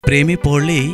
প্রেমে পড়লেই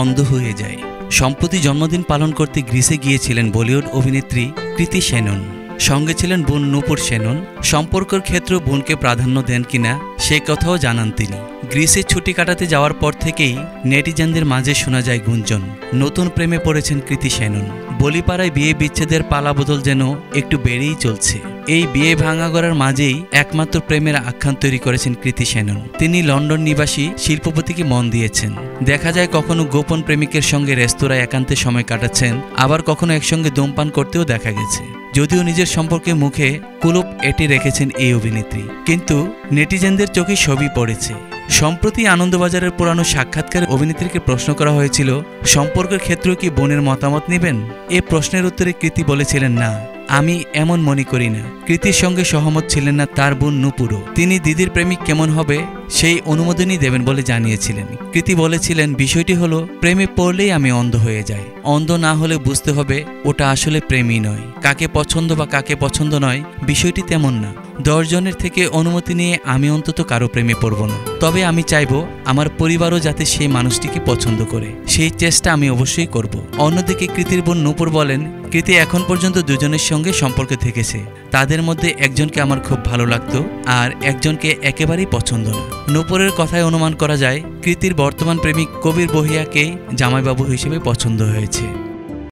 অন্ধ হয়ে যায়। সম্প্রতি জন্মদিন পালন করতে গ্রিসে গিয়েছিলেন বলিউড অভিনেত্রী কৃতি শ্যানন। সঙ্গে ছিলেন বোন নূপুর শ্যানন। সম্পর্কের ক্ষেত্রে বোনকে প্রাধান্য দেন কিনা সে কথাও জানান তিনি। গ্রিসে ছুটি কাটাতে যাওয়ার পর থেকেই নেটিজেনদের মাঝে শোনা যায় গুঞ্জন, নতুন প্রেমে পড়েছেন কৃতি শ্যানন। বলিপাড়ায় বিয়ে বিচ্ছেদের পালাবদল যেন একটু বেড়েই চলছে। এই বিয়ে ভাঙাগড়ার মাঝেই একমাত্র প্রেমের আখ্যান তৈরি করেছেন কৃতি শ্যানন। তিনি লন্ডন নিবাসী শিল্পপতিকে মন দিয়েছেন। দেখা যায় কখনো গোপন প্রেমিকের সঙ্গে রেস্তোরাঁয় একান্তে সময় কাটাচ্ছেন, আবার কখনো একসঙ্গে ধূমপান করতেও দেখা গেছে। যদিও নিজের সম্পর্কে মুখে কুলুপ এঁটে রেখেছেন এই অভিনেত্রী, কিন্তু নেটিজেনদের চোখে সবই পড়েছে। সম্প্রতি আনন্দবাজারের পুরানো সাক্ষাৎকারে অভিনেত্রীকে প্রশ্ন করা হয়েছিল, সম্পর্কের ক্ষেত্রেও কি বোনের মতামত নেবেন? এ প্রশ্নের উত্তরে কৃতি বলেছিলেন, না, আমি এমন মনে করি না। কৃতির সঙ্গে সহমত ছিলেন না তার বোন নূপুরও। তিনি দিদির প্রেমিক কেমন হবে সেই অনুমোদনই দেবেন বলে জানিয়েছিলেন। কৃতি বলেছিলেন, বিষয়টি হলো প্রেমে পড়লেই আমি অন্ধ হয়ে যাই। অন্ধ না হলে বুঝতে হবে ওটা আসলে প্রেমই নয়। কাকে পছন্দ বা কাকে পছন্দ নয় বিষয়টি তেমন না। 10 জনের থেকে অনুমতি নিয়ে আমি অন্তত কারো প্রেমে পড়ব না। তবে আমি চাইব আমার পরিবারও যাতে সেই মানুষটিকে পছন্দ করে, সেই চেষ্টা আমি অবশ্যই করব। অন্যদিকে কৃতির বোন নূপুর বলেন, কৃতি এখন পর্যন্ত দুজনের সঙ্গে সম্পর্কে থেকেছে। তাদের মধ্যে একজনকে আমার খুব ভালো লাগতো আর একজনকে একেবারেই পছন্দ না। নূপুরের কথায় অনুমান করা যায় কৃতির বর্তমান প্রেমিক কবির বহিয়াকেই জামাইবাবু হিসেবে পছন্দ হয়েছে।